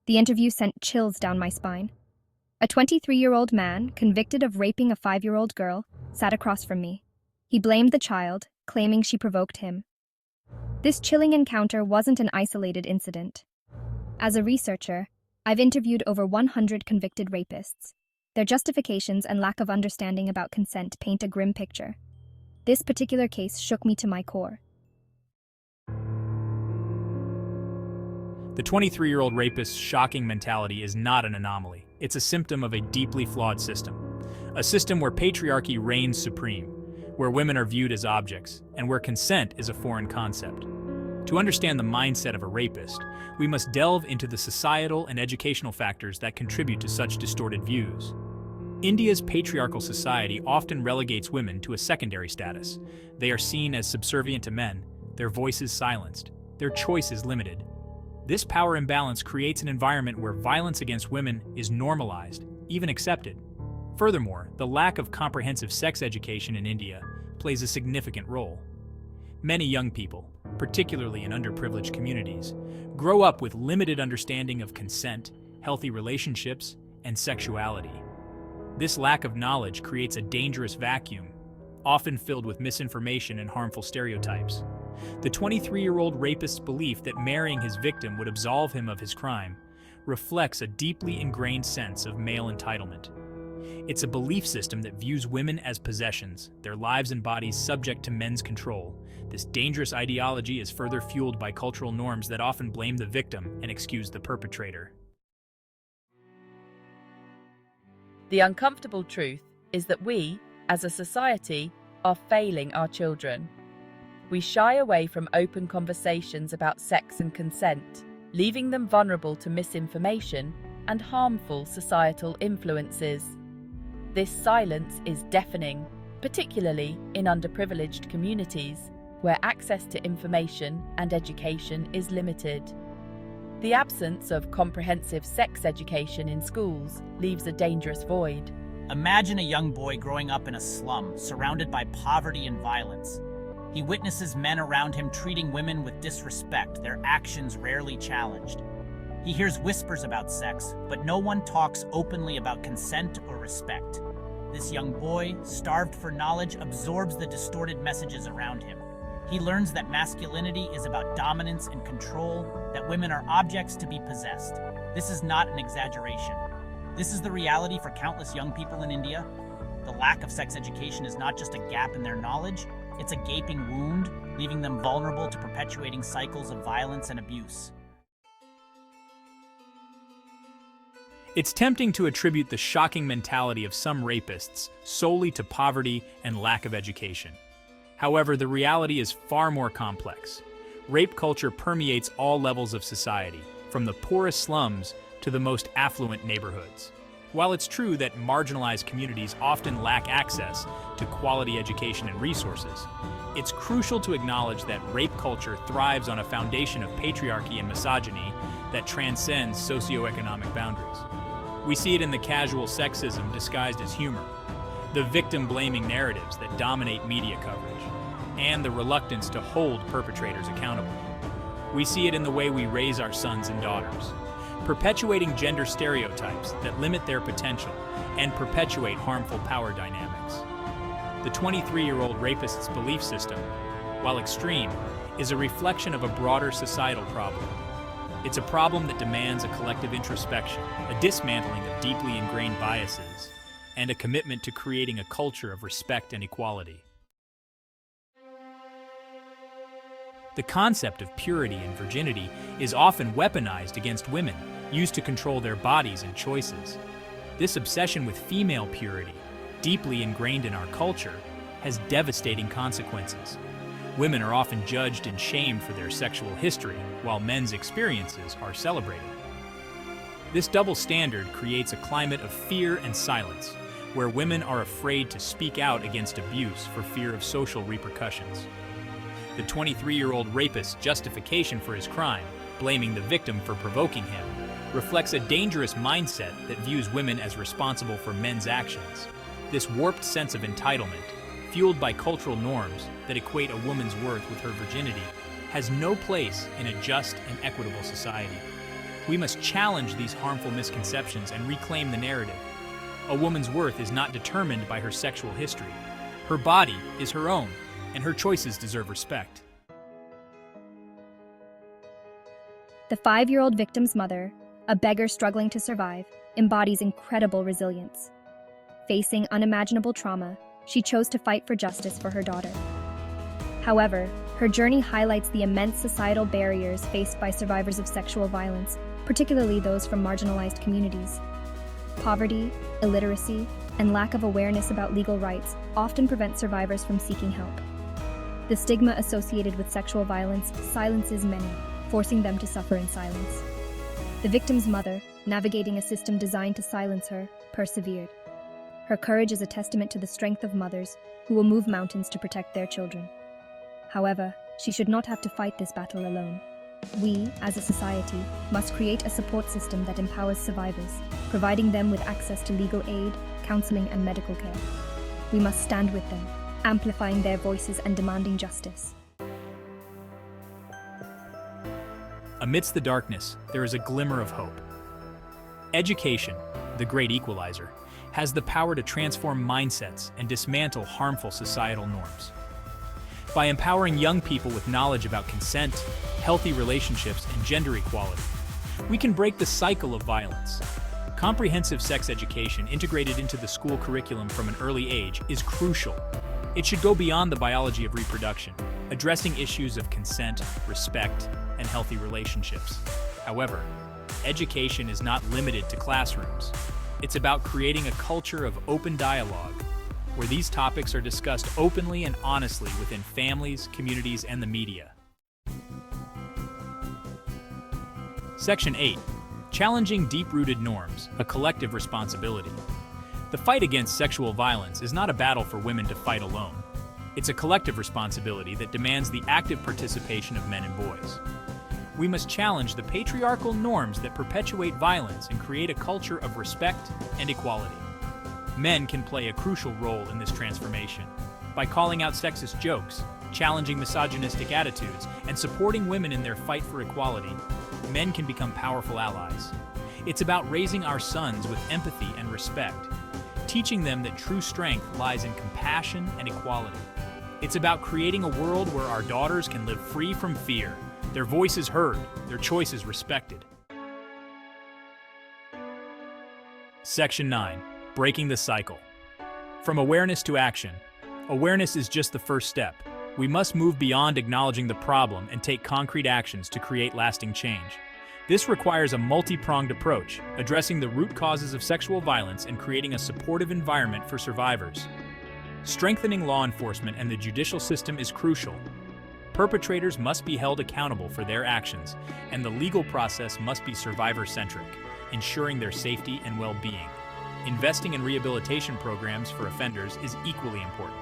The interview sent chills down my spine. A 23-year-old man, convicted of raping a 5-year-old girl, sat across from me. He blamed the child, claiming she provoked him. This chilling encounter wasn't an isolated incident. As a researcher, I've interviewed over 100 convicted rapists. Their justifications and lack of understanding about consent paint a grim picture. This particular case shook me to my core. The 23-year-old rapist's shocking mentality is not an anomaly. It's a symptom of a deeply flawed system. A system where patriarchy reigns supreme, where women are viewed as objects, and where consent is a foreign concept. To understand the mindset of a rapist, we must delve into the societal and educational factors that contribute to such distorted views. India's patriarchal society often relegates women to a secondary status. They are seen as subservient to men, their voices silenced, their choices limited. This power imbalance creates an environment where violence against women is normalized, even accepted. Furthermore, the lack of comprehensive sex education in India plays a significant role. Many young people, particularly in underprivileged communities, grow up with limited understanding of consent, healthy relationships, and sexuality. This lack of knowledge creates a dangerous vacuum, often filled with misinformation and harmful stereotypes. The 23-year-old rapist's belief that marrying his victim would absolve him of his crime reflects a deeply ingrained sense of male entitlement. It's a belief system that views women as possessions, their lives and bodies subject to men's control. This dangerous ideology is further fueled by cultural norms that often blame the victim and excuse the perpetrator. The uncomfortable truth is that we, as a society, are failing our children. We shy away from open conversations about sex and consent, leaving them vulnerable to misinformation and harmful societal influences. This silence is deafening, particularly in underprivileged communities, where access to information and education is limited. The absence of comprehensive sex education in schools leaves a dangerous void. Imagine a young boy growing up in a slum, surrounded by poverty and violence. He witnesses men around him treating women with disrespect, their actions rarely challenged. He hears whispers about sex, but no one talks openly about consent or respect. This young boy, starved for knowledge, absorbs the distorted messages around him. He learns that masculinity is about dominance and control, that women are objects to be possessed. This is not an exaggeration. This is the reality for countless young people in India. The lack of sex education is not just a gap in their knowledge, it's a gaping wound, leaving them vulnerable to perpetuating cycles of violence and abuse. It's tempting to attribute the shocking mentality of some rapists solely to poverty and lack of education. However, the reality is far more complex. Rape culture permeates all levels of society, from the poorest slums to the most affluent neighborhoods. While it's true that marginalized communities often lack access to quality education and resources, it's crucial to acknowledge that rape culture thrives on a foundation of patriarchy and misogyny that transcends socioeconomic boundaries. We see it in the casual sexism disguised as humor, the victim-blaming narratives that dominate media coverage, and the reluctance to hold perpetrators accountable. We see it in the way we raise our sons and daughters, perpetuating gender stereotypes that limit their potential and perpetuate harmful power dynamics. The 23-year-old rapist's belief system, while extreme, is a reflection of a broader societal problem. It's a problem that demands a collective introspection, a dismantling of deeply ingrained biases, and a commitment to creating a culture of respect and equality. The concept of purity and virginity is often weaponized against women, used to control their bodies and choices. This obsession with female purity, deeply ingrained in our culture, has devastating consequences. Women are often judged and shamed for their sexual history, while men's experiences are celebrated. This double standard creates a climate of fear and silence, where women are afraid to speak out against abuse for fear of social repercussions. The 23-year-old rapist's justification for his crime, blaming the victim for provoking him, reflects a dangerous mindset that views women as responsible for men's actions. This warped sense of entitlement, fueled by cultural norms that equate a woman's worth with her virginity, has no place in a just and equitable society. We must challenge these harmful misconceptions and reclaim the narrative. A woman's worth is not determined by her sexual history. Her body is her own, and her choices deserve respect. The 5-year-old victim's mother, a beggar struggling to survive, embodies incredible resilience. Facing unimaginable trauma, she chose to fight for justice for her daughter. However, her journey highlights the immense societal barriers faced by survivors of sexual violence, particularly those from marginalized communities. Poverty, illiteracy, and lack of awareness about legal rights often prevent survivors from seeking help. The stigma associated with sexual violence silences many, forcing them to suffer in silence. The victim's mother, navigating a system designed to silence her, persevered. Her courage is a testament to the strength of mothers who will move mountains to protect their children. However, she should not have to fight this battle alone. We, as a society, must create a support system that empowers survivors, providing them with access to legal aid, counseling, and medical care. We must stand with them, amplifying their voices and demanding justice. Amidst the darkness, there is a glimmer of hope. Education, the great equalizer, has the power to transform mindsets and dismantle harmful societal norms. By empowering young people with knowledge about consent, healthy relationships, and gender equality, we can break the cycle of violence. Comprehensive sex education integrated into the school curriculum from an early age is crucial. It should go beyond the biology of reproduction, addressing issues of consent, respect, and healthy relationships. However, education is not limited to classrooms. It's about creating a culture of open dialogue, where these topics are discussed openly and honestly within families, communities, and the media. Section 8. Challenging deep-rooted norms, a collective responsibility. The fight against sexual violence is not a battle for women to fight alone. It's a collective responsibility that demands the active participation of men and boys. We must challenge the patriarchal norms that perpetuate violence and create a culture of respect and equality. Men can play a crucial role in this transformation. By calling out sexist jokes, challenging misogynistic attitudes, and supporting women in their fight for equality, men can become powerful allies. It's about raising our sons with empathy and respect, teaching them that true strength lies in compassion and equality. It's about creating a world where our daughters can live free from fear, their voices heard, their choices respected. Section 9. Breaking the cycle. From awareness to action. Awareness is just the first step. We must move beyond acknowledging the problem and take concrete actions to create lasting change. This requires a multi-pronged approach, addressing the root causes of sexual violence and creating a supportive environment for survivors. Strengthening law enforcement and the judicial system is crucial. Perpetrators must be held accountable for their actions, and the legal process must be survivor-centric, ensuring their safety and well-being. Investing in rehabilitation programs for offenders is equally important.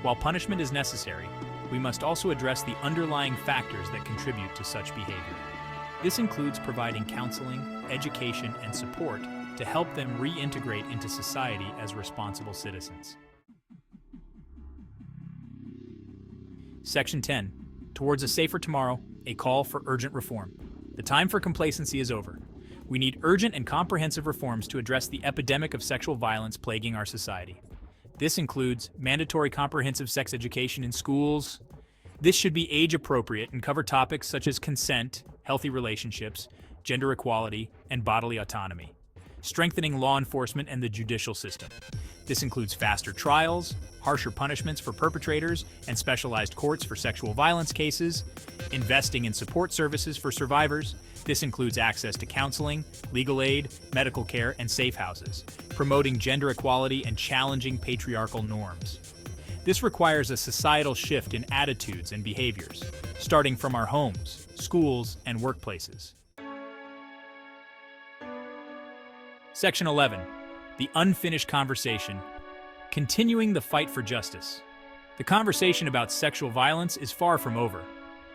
While punishment is necessary, we must also address the underlying factors that contribute to such behavior. This includes providing counseling, education, and support to help them reintegrate into society as responsible citizens. Section 10. Towards a safer tomorrow, a call for urgent reform. The time for complacency is over. We need urgent and comprehensive reforms to address the epidemic of sexual violence plaguing our society. This includes mandatory comprehensive sex education in schools. This should be age-appropriate and cover topics such as consent, healthy relationships, gender equality, and bodily autonomy. Strengthening law enforcement and the judicial system. This includes faster trials, harsher punishments for perpetrators, and specialized courts for sexual violence cases. Investing in support services for survivors. This includes access to counseling, legal aid, medical care, and safe houses. Promoting gender equality and challenging patriarchal norms. This requires a societal shift in attitudes and behaviors, starting from our homes, schools, and workplaces. Section 11. The unfinished conversation. Continuing the fight for justice. The conversation about sexual violence is far from over.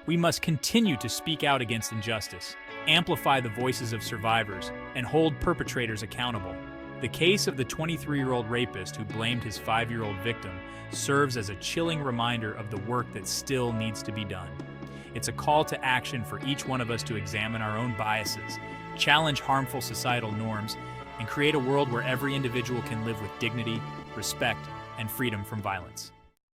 We must continue to speak out against injustice, amplify the voices of survivors, and hold perpetrators accountable. The case of the 23-year-old rapist who blamed his 5-year-old victim serves as a chilling reminder of the work that still needs to be done. It's a call to action for each one of us to examine our own biases, challenge harmful societal norms, and create a world where every individual can live with dignity, respect, and freedom from violence.